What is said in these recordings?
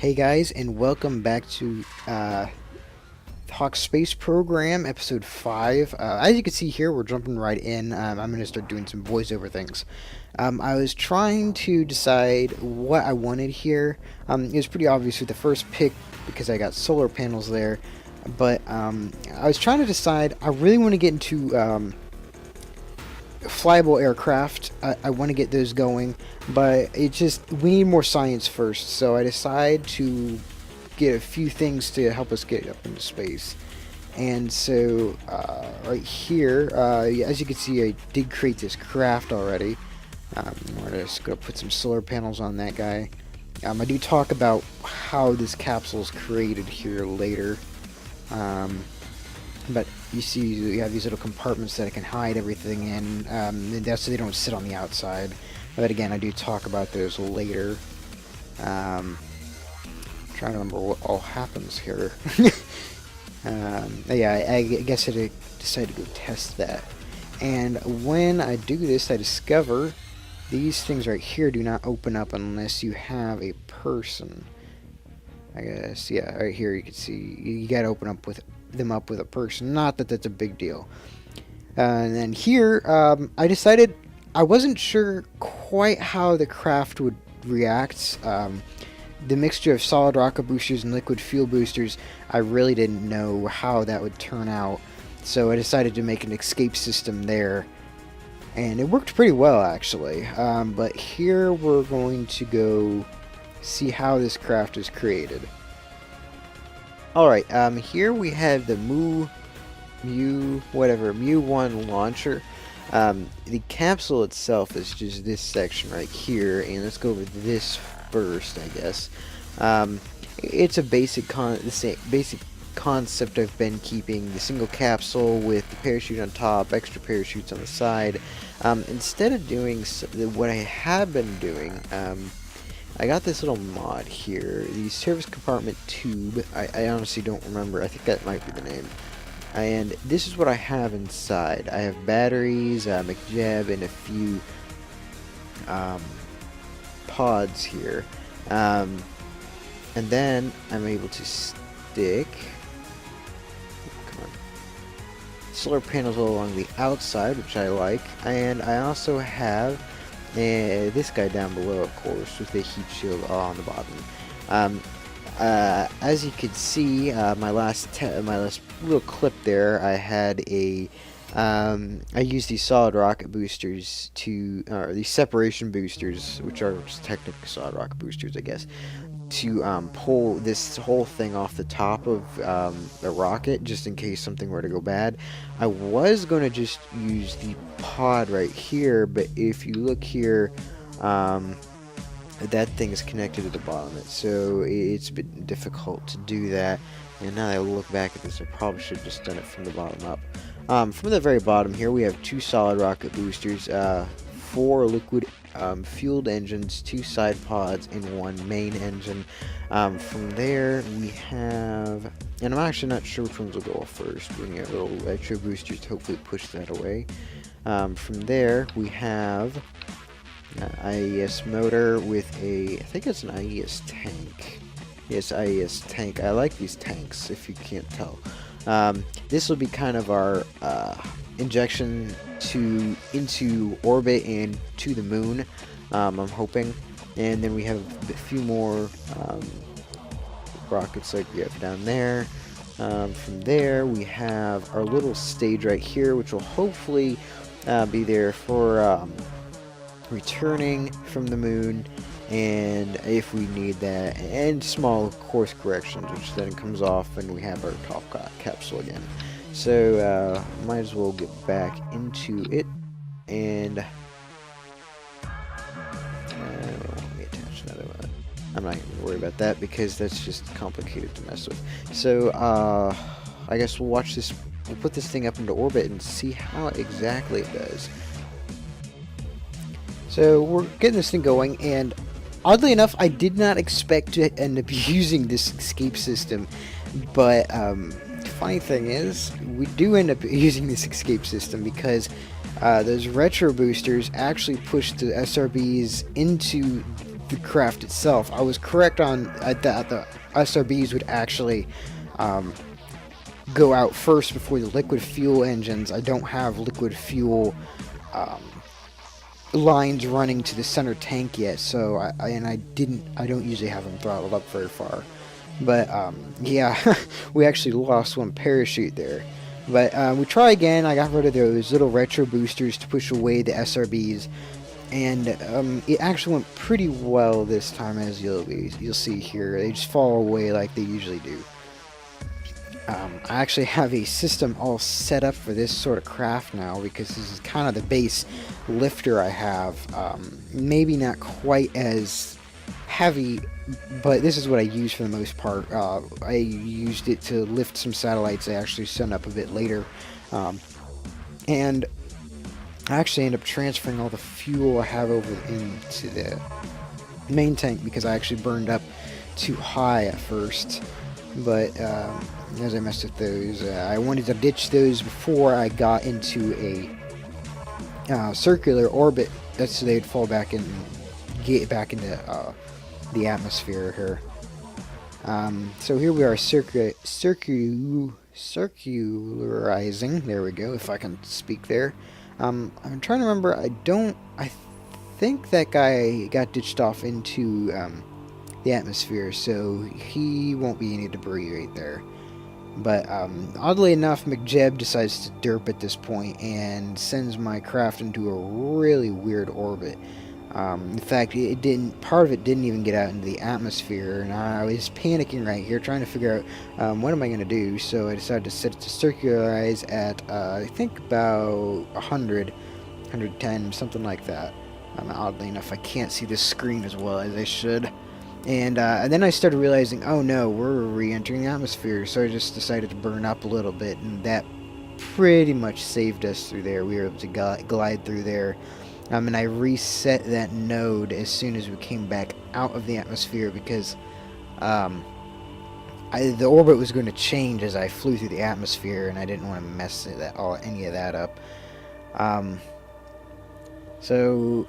Hey guys, and welcome back to HAWX Space Program, Episode 5. As you can see here, we're jumping right in. I'm going to start doing some voiceover things. I was trying to decide what I wanted here. It was pretty obvious with the first pick because I got solar panels there. But I was trying to decide, I really want to get into flyable aircraft. I want to get those going, but we need more science first. So I decide to get a few things to help us get up into space. And so right here, as you can see, I did create this craft already. We're just going to put some solar panels on that guy. I do talk about how this capsule is created here later. But you see, you have these little compartments that I can hide everything in. And that's so they don't sit on the outside. But again, I do talk about those later. Trying to remember what all happens here. Yeah, I guess I decided to go test that. And when I do this, I discover these things right here do not open up unless you have a person. I guess, yeah, right here you can see you gotta open up with them up with a person. Not that that's a big deal. And then here, I decided I wasn't sure quite how the craft would react. The mixture of solid rocket boosters and liquid fuel boosters, I really didn't know how that would turn out. So I decided to make an escape system there. And it worked pretty well, actually. But here we're going to go see how this craft is created. Alright, here we have the Mu-1 launcher. The capsule itself is just this section right here, and let's go over this first, I guess. It's a basic concept I've been keeping: the single capsule with the parachute on top, extra parachutes on the side. Instead of doing what I have been doing, I got this little mod here, the service compartment tube. I honestly don't remember. I think that might be the name. And this is what I have inside. I have batteries, McJeb, and a few pods here. And then I'm able to stick solar panels all along the outside, which I like. And I also have this guy down below, of course, with the heat shield on the bottom. As you can see, my last little clip there, I had I used these solid rocket boosters or these separation boosters, which are just technically solid rocket boosters, I guess, to pull this whole thing off the top of the rocket, just in case something were to go bad. I was going to just use the pod right here, but if you look here, that thing is connected to the bottom of it, so it's been difficult to do that. And now that I look back at this, I probably should have just done it from the bottom up. From the very bottom here, we have 2 solid rocket boosters, 4 liquid fueled engines, 2 side pods, and 1 main engine. From there, we have, and I'm actually not sure which ones will go off first. We have little extra boosters to hopefully push that away. From there, we have IES motor with I think it's an IES tank. Yes, IES tank. I like these tanks, if you can't tell. This will be kind of our injection into orbit and to the moon, I'm hoping. And then we have a few more rockets like we have down there. From there, we have our little stage right here, which will hopefully be there for returning from the moon, and if we need that, and small course corrections, which then comes off and we have our top capsule again. So might as well get back into it, and let me attach another one. I'm not going to worry about that because that's just complicated to mess with. So I guess we'll watch this. We'll put this thing up into orbit and see how exactly it does. So we're getting this thing going, and oddly enough, I did not expect to end up using this escape system, but the funny thing is, we do end up using this escape system because those retro boosters actually push the SRBs into the craft itself. I was correct on that the SRBs would actually go out first before the liquid fuel engines. I don't have liquid fuel lines running to the center tank yet, so I don't usually have them throttled up very far. But yeah, we actually lost one parachute there. But we try again. I got rid of those little retro boosters to push away the SRBs, and it actually went pretty well this time, as you'll see here. They just fall away like they usually do. I actually have a system all set up for this sort of craft now, because this is kind of the base lifter I have. Maybe not quite as heavy, but this is what I use for the most part. I used it to lift some satellites I actually sent up a bit later, and I actually end up transferring all the fuel I have over into the main tank, because I actually burned up too high at first. But as I messed with those, I wanted to ditch those before I got into a circular orbit. That's so they'd fall back and get back into the atmosphere here. So here we are circularizing. There we go, if I can speak there. I'm trying to remember. I think that guy got ditched off into the atmosphere, so he won't be any debris right there. But oddly enough, McJeb decides to derp at this point and sends my craft into a really weird orbit. In fact, part of it didn't even get out into the atmosphere, and I was panicking right here, trying to figure out what am I going to do. So I decided to set it to circularize at I think about 100, 110, something like that. Oddly enough, I can't see the screen as well as I should. And then I started realizing, oh no, we're re-entering the atmosphere, so I just decided to burn up a little bit, and that pretty much saved us through there. We were able to glide through there. And I reset that node as soon as we came back out of the atmosphere, because the orbit was going to change as I flew through the atmosphere, and I didn't want to mess any of that up. So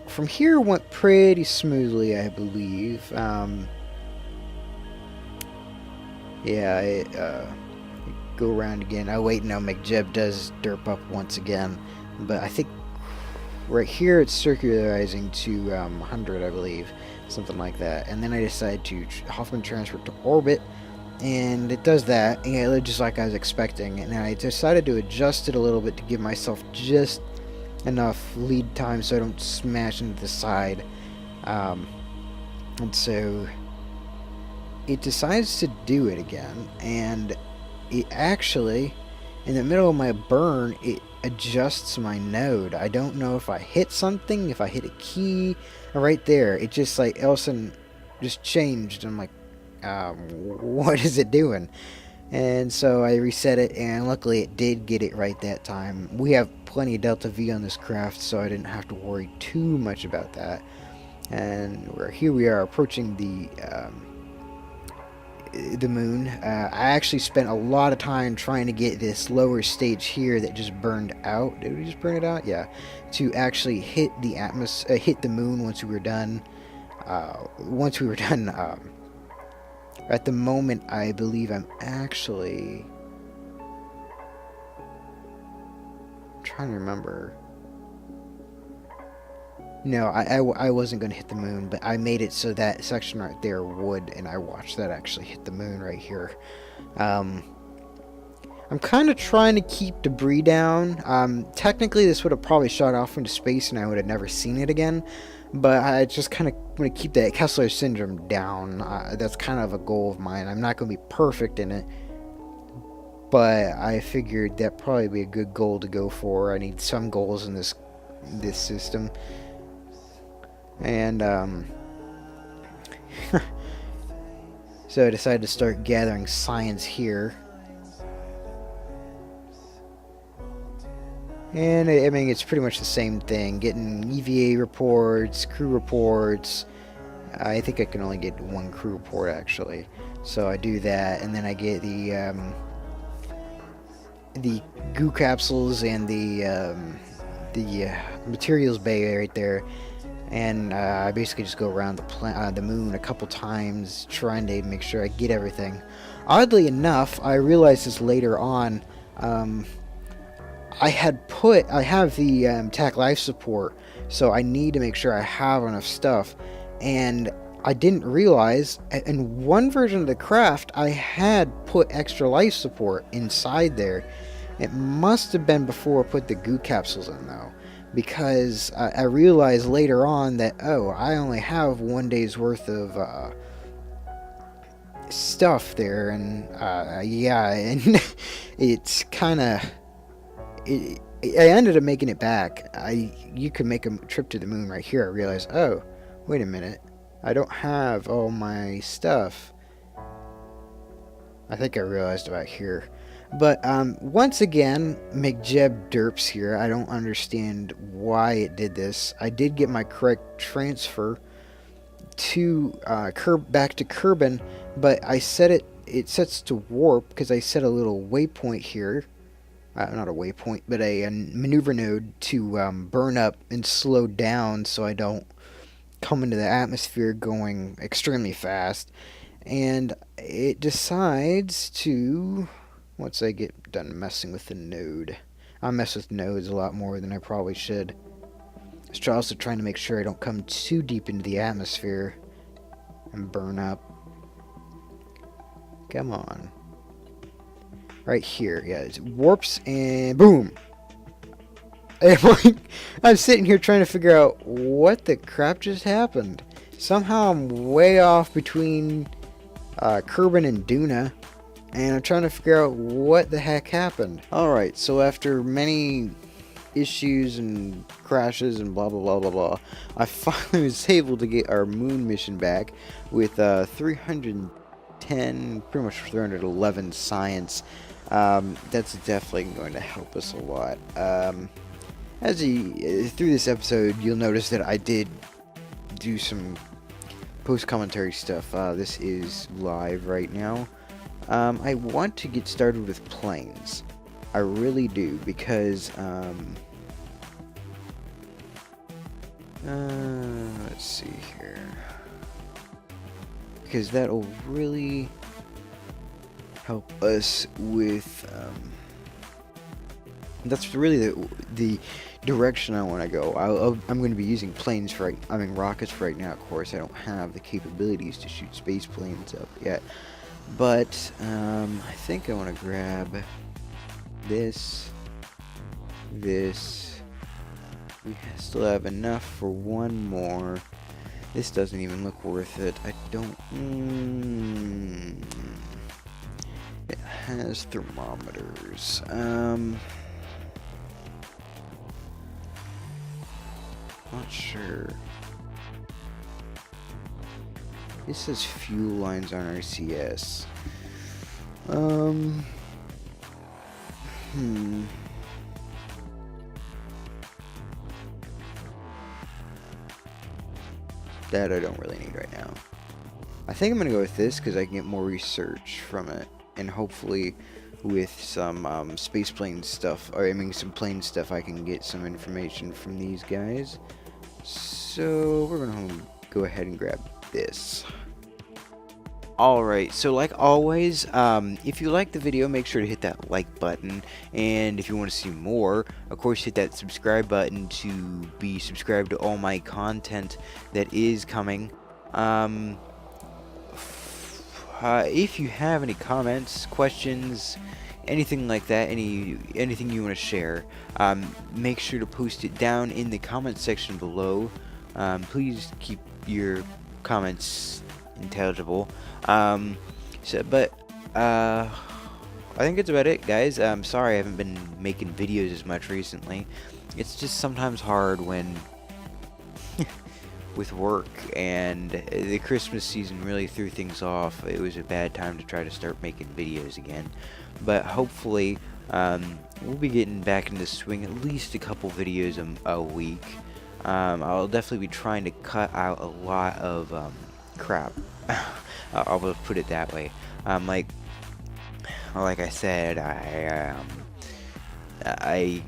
from here went pretty smoothly, I believe. Yeah, go around again. Oh wait, no, McJeb does derp up once again, but I think right here it's circularizing to 100, I believe, something like that. And then I decided to Hoffman transfer to orbit, and it does that, and just like I was expecting. And I decided to adjust it a little bit to give myself just enough lead time so I don't smash into the side. And so it decides to do it again, and it actually, in the middle of my burn, it adjusts my node. I don't know if I hit something, if I hit a key. Right there, it just like all of a sudden just changed. I'm like, what is it doing? And so I reset it, and luckily it did get it right that time. We have plenty of Delta V on this craft, so I didn't have to worry too much about that. And here we are approaching the moon. I actually spent a lot of time trying to get this lower stage here that just burned out. Did we just burn it out? Yeah. To actually hit the hit the moon once we were done. At the moment, I believe I'm actually trying to remember. No, I wasn't going to hit the moon, but I made it so that section right there would, and I watched that actually hit the moon right here. I'm kind of trying to keep debris down. Technically, this would have probably shot off into space, and I would have never seen it again. But I just kind of want to keep that Kessler syndrome down. That's kind of a goal of mine. I'm not going to be perfect in it, but I figured that'd probably be a good goal to go for. I need some goals in this system. And so I decided to start gathering science here. And I mean, it's pretty much the same thing. Getting EVA reports, crew reports. I think I can only get one crew report actually. So I do that, and then I get the goo capsules and the materials bay right there. and I basically just go around the moon a couple times trying to make sure I get everything. Oddly enough, I realized this later on. I have the TAC life support, so I need to make sure I have enough stuff, and I didn't realize in one version of the craft I had put extra life support inside there. It must have been before I put the goo capsules in though, because I realized later on that, oh, I only have 1 day's worth of stuff there, and yeah, and it's kind of. I ended up making it back. You could make a trip to the moon right here. I realized, oh, wait a minute, I don't have all my stuff. I think I realized about here. But once again, McJeb derps here. I don't understand why it did this. I did get my correct transfer to back to Kerbin, but I set it sets to warp because I set a little waypoint here. Not a waypoint, but a maneuver node to burn up and slow down so I don't come into the atmosphere going extremely fast. And it decides to, once I get done messing with the node, I mess with nodes a lot more than I probably should. I'm also trying to make sure I don't come too deep into the atmosphere and burn up. Come on. Right here, yeah, it warps and boom. And I'm sitting here trying to figure out what the crap just happened. Somehow I'm way off between Kerbin and Duna, and I'm trying to figure out what the heck happened. Alright, so after many issues and crashes and blah blah blah blah blah, I finally was able to get our moon mission back with 310, pretty much 311 science. That's definitely going to help us a lot. Through this episode, you'll notice that I did do some post-commentary stuff. This is live right now. I want to get started with planes. I really do, because, let's see here. Because that'll really help us with that's really the direction I want to go. I'm going to be using planes rockets for right now. Of course, I don't have the capabilities to shoot space planes up yet, but I think I want to grab this. We still have enough for one more. This doesn't even look worth it. I don't. It has thermometers. Not sure. This says fuel lines on RCS. That I don't really need right now. I think I'm gonna go with this because I can get more research from it, and hopefully with some space plane stuff, or I mean some plane stuff, I can get some information from these guys. So we're gonna go ahead and grab this. Alright, so like always, if you like the video, make sure to hit that like button, and if you want to see more, of course hit that subscribe button to be subscribed to all my content that is coming. If you have any comments, questions, anything like that, anything you want to share, make sure to post it down in the comment section below. Please keep your comments intelligible. I think that's about it, guys. I'm sorry I haven't been making videos as much recently. It's just sometimes hard when with work, and the Christmas season really threw things off. It was a bad time to try to start making videos again, but hopefully we'll be getting back into the swing, at least a couple videos a week. I'll definitely be trying to cut out a lot of crap. I'll just put it that way. Like I said, I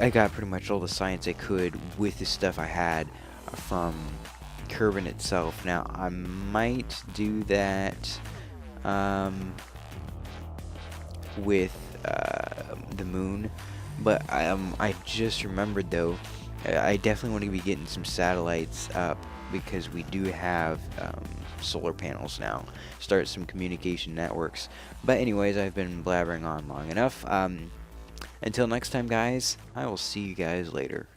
got pretty much all the science I could with the stuff I had. from Kerbin itself. Now, I might do that with the moon, but I just remembered though, I definitely want to be getting some satellites up because we do have solar panels now. Start some communication networks. But anyways, I've been blabbering on long enough. Until next time, guys, I will see you guys later.